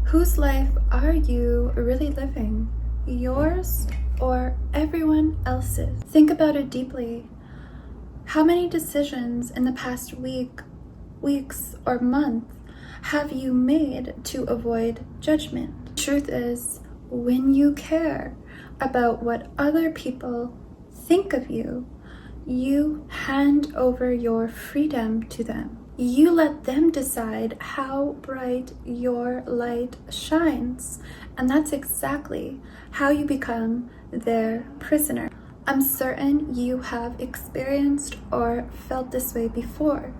Whose life are you really living? Yours or everyone else's? Think about it deeply. How many decisions in the past weeks, or month have you made to avoid judgment? The truth is, when you care about what other people think of you, you hand over your freedom to them. You let them decide how bright your light shines, and that's exactly how you become their prisoner. I'm certain you have experienced or felt this way before.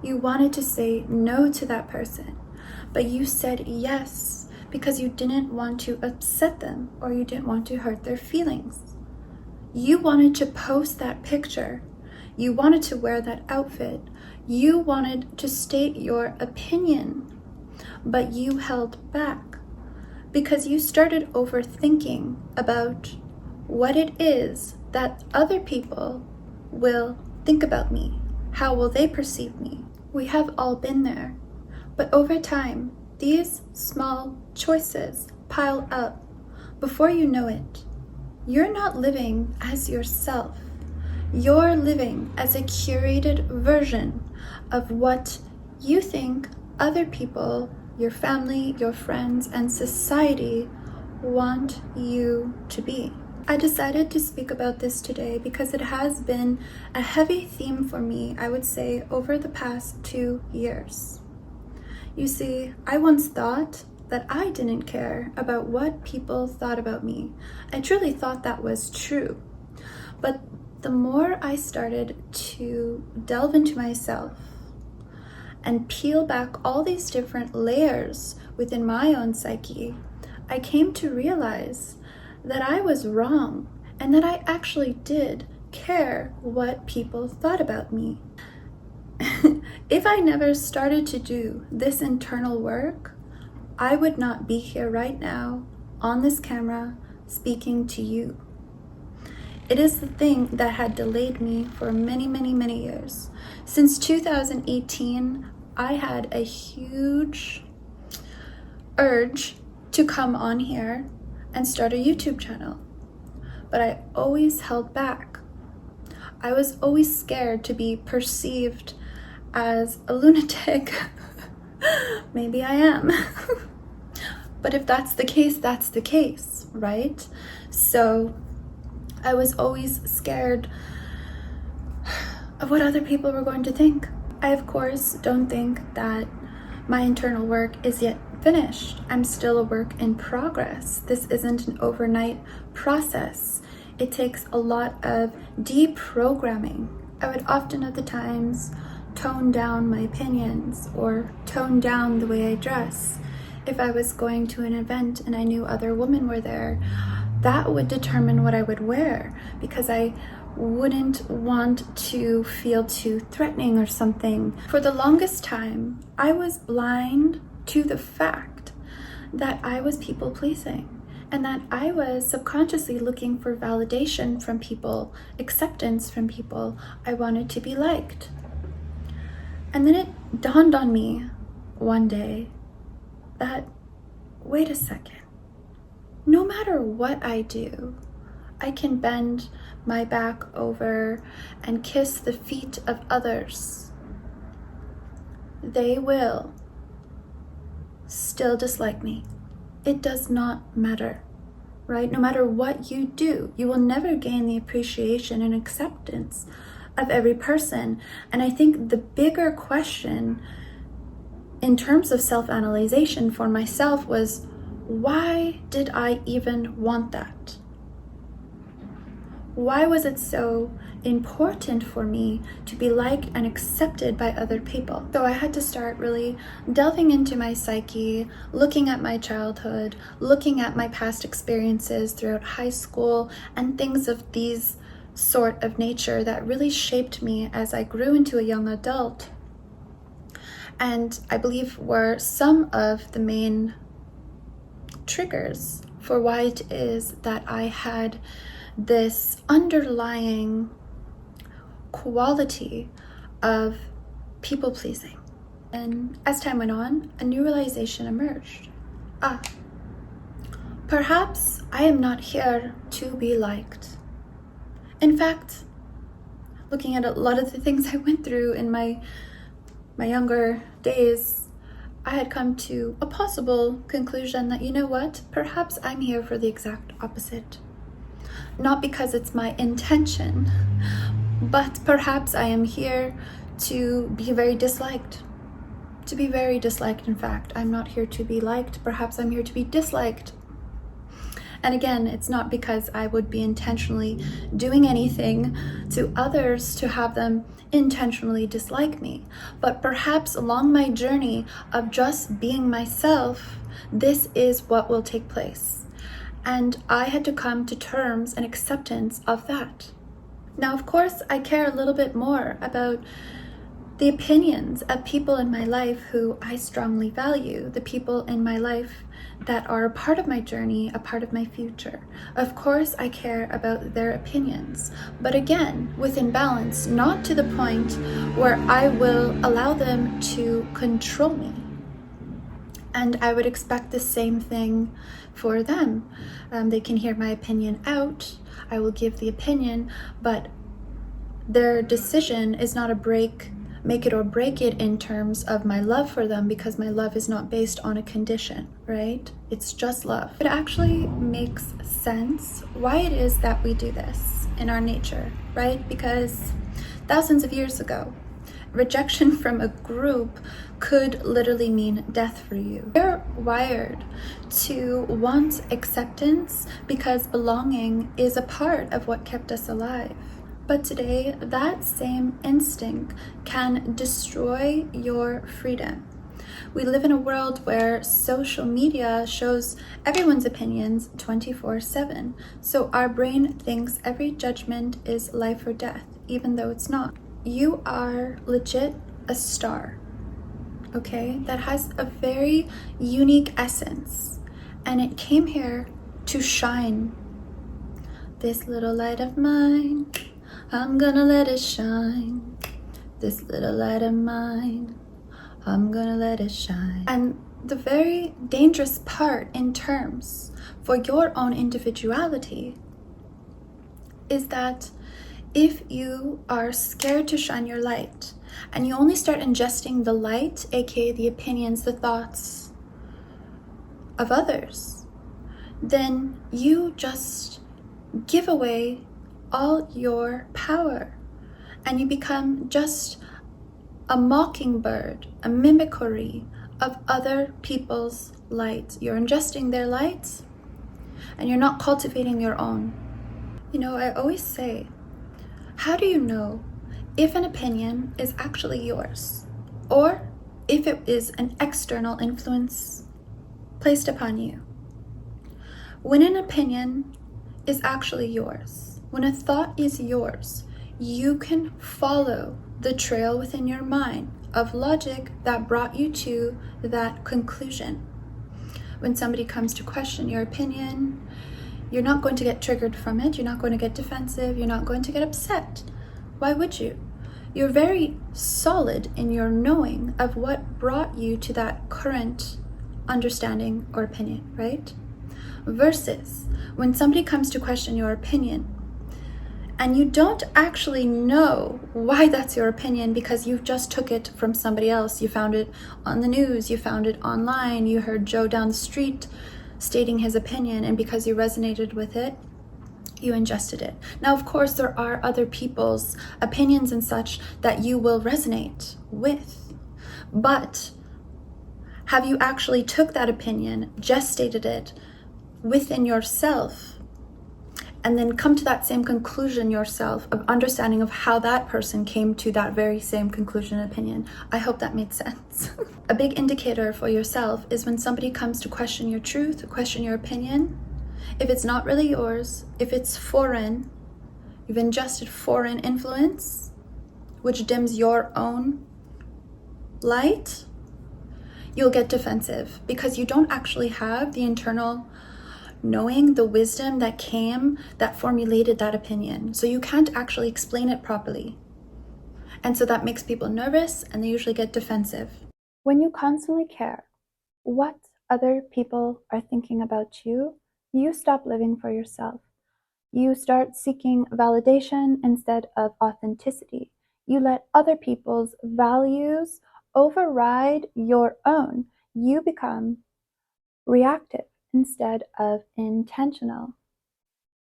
You wanted to say no to that person, but you said yes because you didn't want to upset them or you didn't want to hurt their feelings. You wanted to post that picture. You wanted to wear that outfit. You wanted to state your opinion, but you held back because you started overthinking about what it is that other people will think about me. How will they perceive me? We have all been there, but over time, these small choices pile up. Before you know it, you're not living as yourself. You're living as a curated version of what you think other people, your family, your friends, and society want you to be. I decided to speak about this today because it has been a heavy theme for me, I would say, over the past 2 years. You see, I once thought that I didn't care about what people thought about me. I truly thought that was true. But the more I started to delve into myself and peel back all these different layers within my own psyche, I came to realize that I was wrong and that I actually did care what people thought about me. If I never started to do this internal work, I would not be here right now on this camera speaking to you. It is the thing that had delayed me for many years. Since 2018, I had a huge urge to come on here and start a YouTube channel, but I always held back. I was always scared to be perceived as a lunatic. Maybe I am. But if that's the case, that's the case, right? So I was always scared of what other people were going to think. I, of course, don't think that my internal work is yet finished. I'm still a work in progress. This isn't an overnight process. It takes a lot of deprogramming. I would often at the times tone down my opinions or tone down the way I dress. If I was going to an event and I knew other women were there, that would determine what I would wear because I wouldn't want to feel too threatening or something. For the longest time, I was blind to the fact that I was people pleasing and that I was subconsciously looking for validation from people, acceptance from people. I wanted to be liked. And then it dawned on me one day that, wait a second, no matter what I do, I can bend my back over and kiss the feet of others. They will still dislike me. It does not matter, right? No matter what you do, you will never gain the appreciation and acceptance of every person. And I think the bigger question in terms of self-analyzation for myself was, why did I even want that? Why was it so important for me to be liked and accepted by other people? So I had to start really delving into my psyche, looking at my childhood, looking at my past experiences throughout high school, and things of these sort of nature that really shaped me as I grew into a young adult. And I believe were some of the main triggers for why it is that I had this underlying quality of people pleasing. And as time went on, a new realization emerged. Ah, perhaps I am not here to be liked. In fact, looking at a lot of the things I went through in my younger days, I had come to a possible conclusion that, you know what, perhaps I'm here for the exact opposite. Not because it's my intention, but perhaps I am here to be very disliked. To be very disliked, in fact. I'm not here to be liked. Perhaps I'm here to be disliked. And again, it's not because I would be intentionally doing anything to others to have them intentionally dislike me. But perhaps along my journey of just being myself, this is what will take place. And I had to come to terms and acceptance of that. Now, of course, I care a little bit more about the opinions of people in my life who I strongly value, the people in my life that are a part of my journey, a part of my future. Of course, I care about their opinions, but again, within balance, not to the point where I will allow them to control me. And I would expect the same thing for them. They can hear my opinion out. I will give the opinion, but their decision is not make it or break it in terms of my love for them, because my love is not based on a condition, right? It's just love. It actually makes sense why it is that we do this in our nature, right? Because thousands of years ago, rejection from a group could literally mean death for you. We're wired to want acceptance because belonging is a part of what kept us alive. But today, that same instinct can destroy your freedom. We live in a world where social media shows everyone's opinions 24/7. So our brain thinks every judgment is life or death, even though it's not. You are legit a star, okay? That has a very unique essence, and it came here to shine. This little light of mine, I'm gonna let it shine. This little light of mine, I'm gonna let it shine. And the very dangerous part in terms for your own individuality is that if you are scared to shine your light and you only start ingesting the light, aka the opinions, the thoughts of others, then you just give away all your power and you become just a mockingbird, a mimicry of other people's light. You're ingesting their light and you're not cultivating your own. You know, I always say, how do you know if an opinion is actually yours or if it is an external influence placed upon you? When an opinion is actually yours, when a thought is yours, you can follow the trail within your mind of logic that brought you to that conclusion. When somebody comes to question your opinion, you're not going to get triggered from it. You're not going to get defensive. You're not going to get upset. Why would you? You're very solid in your knowing of what brought you to that current understanding or opinion, right? Versus when somebody comes to question your opinion and you don't actually know why that's your opinion because you just took it from somebody else. You found it on the news, you found it online, you heard Joe down the street stating his opinion, and because you resonated with it, you ingested it. Now, of course, there are other people's opinions and such that you will resonate with, but have you actually took that opinion, gestated it within yourself, and then come to that same conclusion yourself of understanding of how that person came to that very same conclusion and opinion? I hope that made sense. A big indicator for yourself is when somebody comes to question your truth, question your opinion. If it's not really yours, if it's foreign, you've ingested foreign influence, which dims your own light, you'll get defensive because you don't actually have the internal knowing, the wisdom that formulated that opinion. So you can't actually explain it properly. And so that makes people nervous and they usually get defensive. When you constantly care what other people are thinking about you, you stop living for yourself. You start seeking validation instead of authenticity. You let other people's values override your own. You become reactive instead of intentional.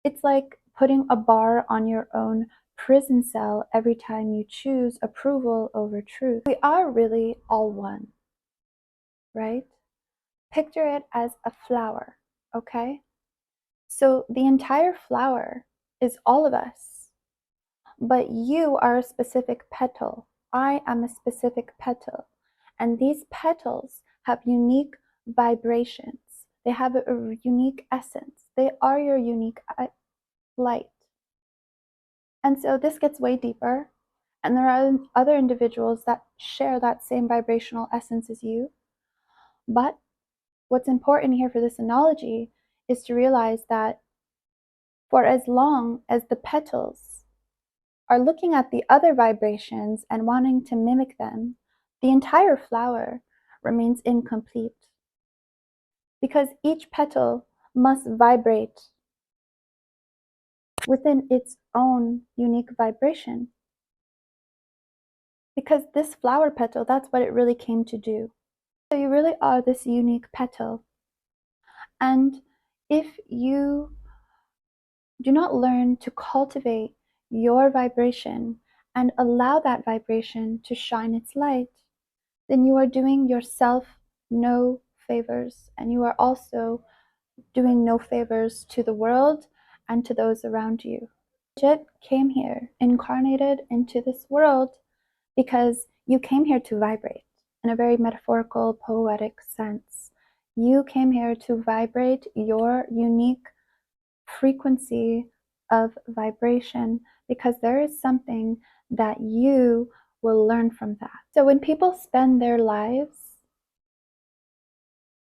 It's like putting a bar on your own prison cell every time you choose approval over truth. We are really all one, right? Picture it as a flower, okay? So the entire flower is all of us, but you are a specific petal. I am a specific petal. And these petals have unique vibrations. They have a unique essence. They are your unique light. And so this gets way deeper. And there are other individuals that share that same vibrational essence as you. But what's important here for this analogy is to realize that for as long as the petals are looking at the other vibrations and wanting to mimic them, the entire flower remains incomplete. Because each petal must vibrate within its own unique vibration. Because this flower petal, that's what it really came to do. So you really are this unique petal. And if you do not learn to cultivate your vibration and allow that vibration to shine its light, then you are doing yourself no favors, and you are also doing no favors to the world and to those around you. Jet came here, incarnated into this world, because you came here to vibrate in a very metaphorical, poetic sense. You came here to vibrate your unique frequency of vibration because there is something that you will learn from that. So when people spend their lives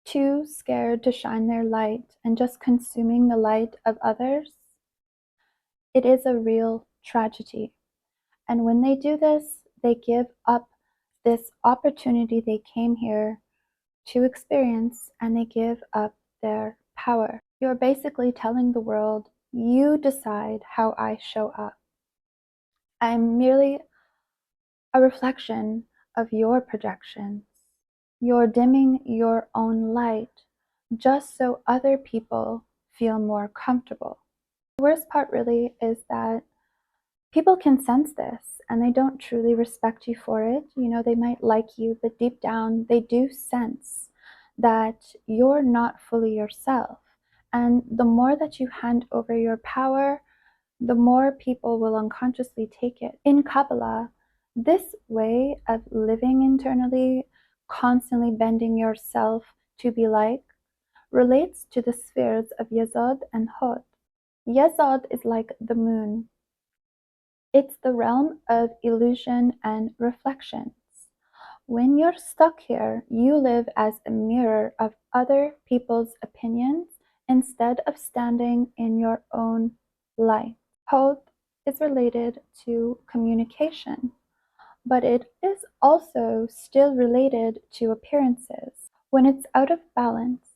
too scared to shine their light and just consuming the light of others, it is a real tragedy. And when they do this, they give up this opportunity they came here to experience, and they give up their power. You're basically telling the world, you decide how I show up. I'm merely a reflection of your projections. You're dimming your own light just so other people feel more comfortable. The worst part really is that people can sense this and they don't truly respect you for it. You know, they might like you, but deep down they do sense that you're not fully yourself. And the more that you hand over your power, the more people will unconsciously take it. In Kabbalah, this way of living internally, constantly bending yourself to be like, relates to the spheres of Yesod and Hod. Yesod is like the moon. It's the realm of illusion and reflections. When you're stuck here, you live as a mirror of other people's opinions instead of standing in your own light. Hod is related to communication, but it is also still related to appearances. When it's out of balance,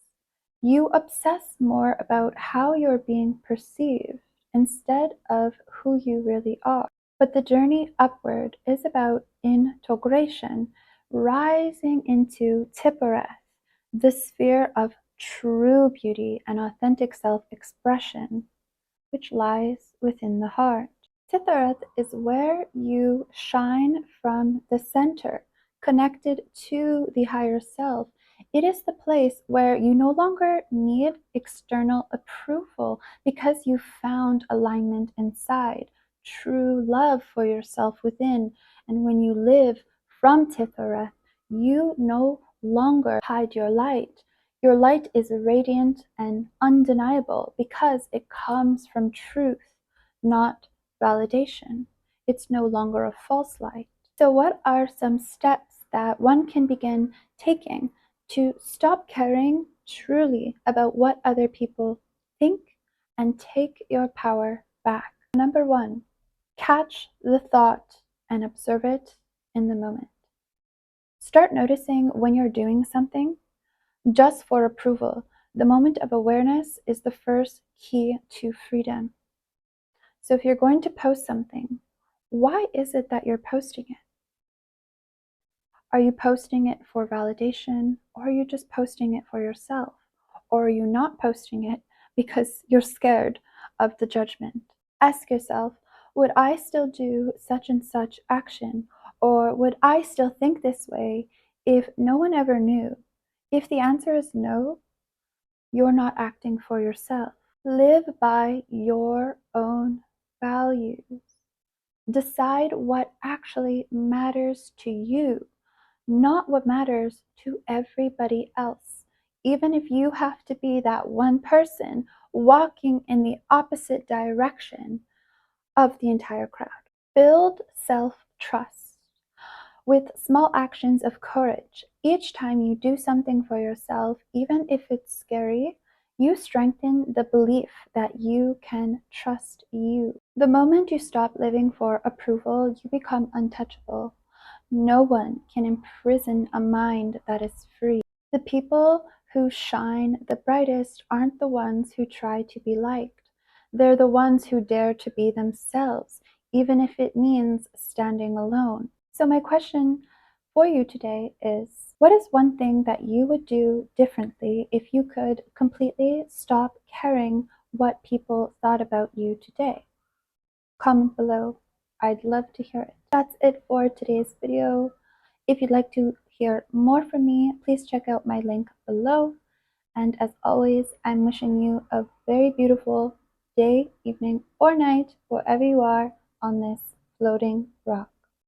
you obsess more about how you're being perceived instead of who you really are. But the journey upward is about integration, rising into Tiphareth, the sphere of true beauty and authentic self-expression, which lies within the heart. Tiphareth is where you shine from the center, connected to the higher self. It is the place where you no longer need external approval because you found alignment inside, true love for yourself within. And when you live from Tiphareth, you no longer hide your light. Your light is radiant and undeniable because it comes from truth, not validation. It's no longer a false light. So, what are some steps that one can begin taking to stop caring truly about what other people think and take your power back? Number one, catch the thought and observe it in the moment. Start noticing when you're doing something just for approval. The moment of awareness is the first key to freedom. So if you're going to post something, why is it that you're posting it? Are you posting it for validation, or are you just posting it for yourself? Or are you not posting it because you're scared of the judgment? Ask yourself, would I still do such and such action? Or would I still think this way if no one ever knew? If the answer is no, you're not acting for yourself. Live by your own values. Decide what actually matters to you, not what matters to everybody else. Even if you have to be that one person walking in the opposite direction of the entire crowd. Build self-trust with small actions of courage. Each time you do something for yourself, even if it's scary, you strengthen the belief that you can trust you. The moment you stop living for approval, you become untouchable. No one can imprison a mind that is free. The people who shine the brightest aren't the ones who try to be liked. They're the ones who dare to be themselves, even if it means standing alone. So my question for you today is, what is one thing that you would do differently if you could completely stop caring what people thought about you today? Comment below. I'd love to hear it. That's it for today's video. If you'd like to hear more from me, please check out my link below. And as always, I'm wishing you a very beautiful day, evening, or night, wherever you are on this floating rock.